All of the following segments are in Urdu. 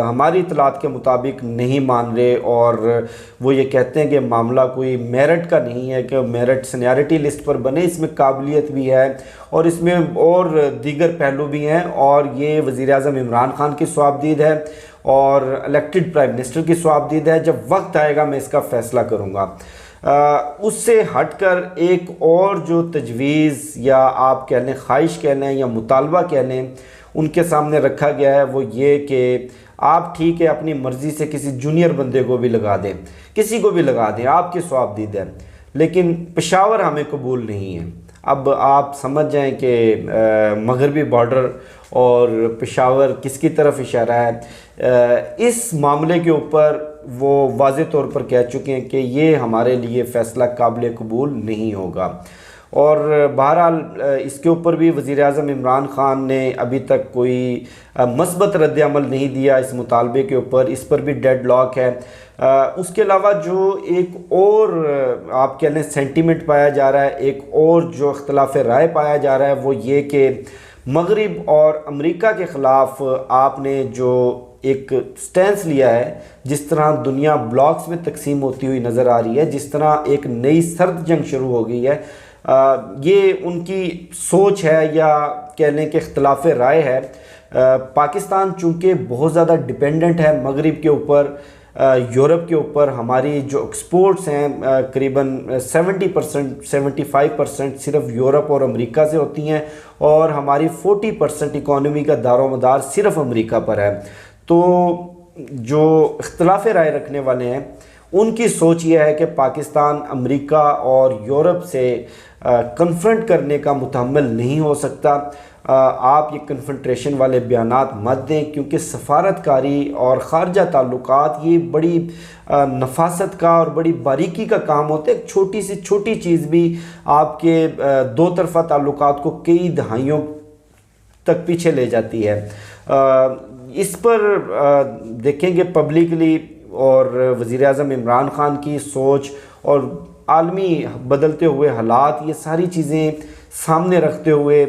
ہماری اطلاعات کے مطابق نہیں مان رہے، اور وہ یہ کہتے ہیں کہ معاملہ کوئی میرٹ کا نہیں ہے کہ میرٹ سینیارٹی لسٹ پر بنے، اس میں قابلیت بھی ہے اور اس میں اور دیگر پہلو بھی ہیں، اور یہ وزیر اعظم عمران خان کی صوابدید ہے اور الیکٹڈ پرائم منسٹر کی صوابدید ہے۔ جب وقت آئے گا میں اس کا فیصلہ کروں گا۔ اس سے ہٹ کر ایک اور جو تجویز یا آپ کہہ لیں خواہش کہہ لیں یا مطالبہ کہہ لیں ان کے سامنے رکھا گیا ہے، وہ یہ کہ آپ ٹھیک ہے اپنی مرضی سے کسی جونیئر بندے کو بھی لگا دیں، کسی کو بھی لگا دیں، آپ کی صوابدید ہے، لیکن پشاور ہمیں قبول نہیں ہے۔ اب آپ سمجھ جائیں کہ مغربی بارڈر اور پشاور کس کی طرف اشارہ ہے۔ اس معاملے کے اوپر وہ واضح طور پر کہہ چکے ہیں کہ یہ ہمارے لیے فیصلہ قابل قبول نہیں ہوگا، اور بہرحال اس کے اوپر بھی وزیر اعظم عمران خان نے ابھی تک کوئی مثبت رد عمل نہیں دیا اس مطالبے کے اوپر، اس پر بھی ڈیڈ لاک ہے۔ اس کے علاوہ جو ایک اور آپ کہہ لیں سینٹیمنٹ پایا جا رہا ہے، ایک اور جو اختلاف رائے پایا جا رہا ہے، وہ یہ کہ مغرب اور امریکہ کے خلاف آپ نے جو ایک سٹینس لیا ہے، جس طرح دنیا بلاکس میں تقسیم ہوتی ہوئی نظر آ رہی ہے، جس طرح ایک نئی سرد جنگ شروع ہو گئی ہے، یہ ان کی سوچ ہے یا کہہ لیں کہ اختلاف رائے ہے۔ پاکستان چونکہ بہت زیادہ ڈیپینڈنٹ ہے مغرب کے اوپر، یورپ کے اوپر، ہماری جو ایکسپورٹس ہیں قریباً 70%، 75% صرف یورپ اور امریکہ سے ہوتی ہیں، اور ہماری 40% اکانومی کا دار و مدار صرف امریکہ پر ہے۔ تو جو اختلاف رائے رکھنے والے ہیں ان کی سوچ یہ ہے کہ پاکستان امریکہ اور یورپ سے کنفرنٹ کرنے کا متحمل نہیں ہو سکتا۔ آپ یہ کنفرنٹریشن والے بیانات مت دیں، کیونکہ سفارت کاری اور خارجہ تعلقات یہ بڑی نفاست کا اور بڑی باریکی کا کام ہوتا ہے۔ ایک چھوٹی سی چھوٹی چیز بھی آپ کے دو طرفہ تعلقات کو کئی دہائیوں تک پیچھے لے جاتی ہے۔ اس پر دیکھیں گے پبلکلی، اور وزیر اعظم عمران خان کی سوچ اور عالمی بدلتے ہوئے حالات، یہ ساری چیزیں سامنے رکھتے ہوئے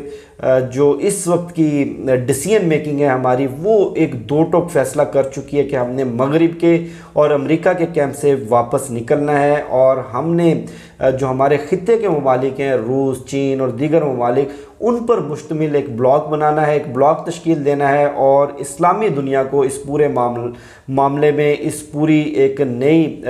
جو اس وقت کی ڈیسیژن میکنگ ہے ہماری، وہ ایک دو ٹوک فیصلہ کر چکی ہے کہ ہم نے مغرب کے اور امریکہ کے کیمپ سے واپس نکلنا ہے، اور ہم نے جو ہمارے خطے کے ممالک ہیں روس، چین اور دیگر ممالک، ان پر مشتمل ایک بلاک بنانا ہے، ایک بلاک تشکیل دینا ہے، اور اسلامی دنیا کو اس پورے معاملے میں، اس پوری ایک نئی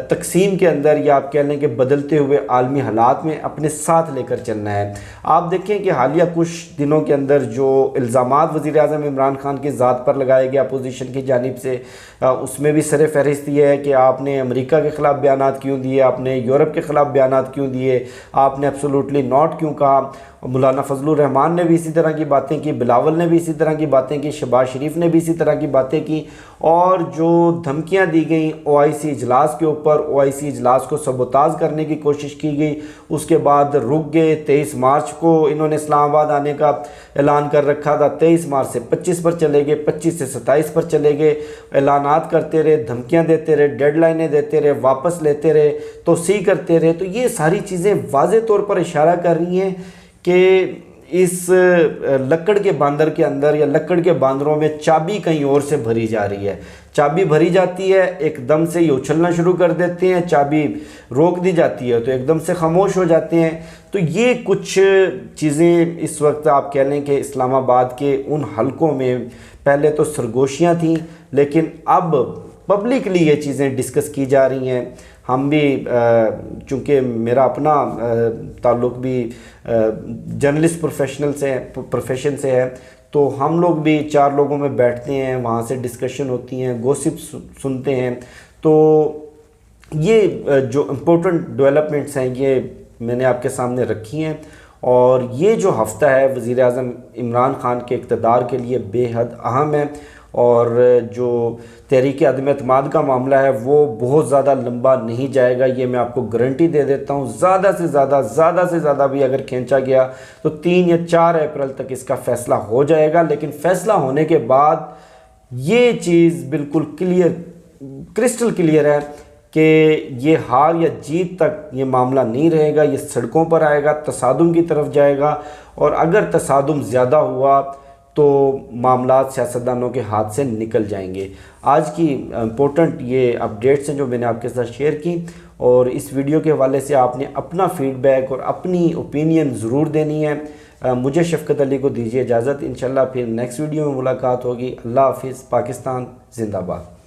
تقسیم کے اندر، یا آپ کہہ لیں کہ بدلتے ہوئے عالمی حالات میں اپنے ساتھ لے کر چلنا ہے۔ آپ دیکھیں کہ حالیہ کچھ دنوں کے اندر جو الزامات وزیر اعظم عمران خان کی ذات پر لگائے گئے اپوزیشن کی جانب سے، اس میں بھی سر فہرست یہ ہے کہ آپ نے امریکہ کے خلاف بیانات کیوں دیے، آپ نے یورپ کے خلاف بیانات کیوں دیے، آپ نے ایبسولوٹلی ناٹ کیوں کہا۔ مولانا فضل الرحمان نے بھی اسی طرح کی باتیں کی، بلاول نے بھی اسی طرح کی باتیں کی، شہباز شریف نے بھی اسی طرح کی باتیں کی، اور جو دھمکیاں دی گئیں OIC اجلاس کے اوپر، OIC اجلاس کو سبوتاژ کرنے کی کوشش کی گئی، اس کے بعد رک گئے۔ 23 مارچ کو انہوں نے اسلام آباد آنے کا اعلان کر رکھا تھا، 23 مارچ سے 25 پر چلے گئے، 25 سے 27 پر چلے گئے، اعلانات کرتے رہے، دھمکیاں دیتے رہے، ڈیڈ لائنیں دیتے رہے، واپس لیتے رہے، توسیع کرتے رہے۔ تو یہ ساری چیزیں واضح طور پر اشارہ کر رہی ہیں کہ اس لکڑ کے باندر کے اندر یا لکڑ کے باندروں میں چابی کہیں اور سے بھری جا رہی ہے۔ چابی بھری جاتی ہے، ایک دم سے یہ اچھلنا شروع کر دیتے ہیں، چابی روک دی جاتی ہے تو ایک دم سے خاموش ہو جاتے ہیں۔ تو یہ کچھ چیزیں اس وقت آپ کہہ لیں کہ اسلام آباد کے ان حلقوں میں پہلے تو سرگوشیاں تھیں، لیکن اب پبلکلی یہ چیزیں ڈسکس کی جا رہی ہیں۔ ہم بھی چونکہ میرا اپنا تعلق بھی جرنلسٹ پروفیشن سے ہے، تو ہم لوگ بھی 4 لوگوں میں بیٹھتے ہیں، وہاں سے ڈسکشن ہوتی ہیں، گوسپ سنتے ہیں۔ تو یہ جو امپورٹنٹ ڈیولپمنٹس ہیں یہ میں نے آپ کے سامنے رکھی ہیں، اور یہ جو ہفتہ ہے وزیر اعظم عمران خان کے اقتدار کے لیے بے حد اہم ہے، اور جو تحریک عدم اعتماد کا معاملہ ہے وہ بہت زیادہ لمبا نہیں جائے گا، یہ میں آپ کو گارنٹی دے دیتا ہوں۔ زیادہ سے زیادہ بھی اگر کھینچا گیا تو 3 یا 4 اپریل تک اس کا فیصلہ ہو جائے گا، لیکن فیصلہ ہونے کے بعد یہ چیز بالکل کرسٹل کلیئر ہے کہ یہ ہار یا جیت تک یہ معاملہ نہیں رہے گا، یہ سڑکوں پر آئے گا، تصادم کی طرف جائے گا، اور اگر تصادم زیادہ ہوا تو معاملات سیاستدانوں کے ہاتھ سے نکل جائیں گے۔ آج کی امپورٹنٹ یہ اپڈیٹس ہیں جو میں نے آپ کے ساتھ شیئر کی، اور اس ویڈیو کے حوالے سے آپ نے اپنا فیڈ بیک اور اپنی اوپینین ضرور دینی ہے۔ مجھے شفقت علی کو دیجیے اجازت، انشاءاللہ پھر نیکسٹ ویڈیو میں ملاقات ہوگی۔ اللہ حافظ۔ پاکستان زندہ باد۔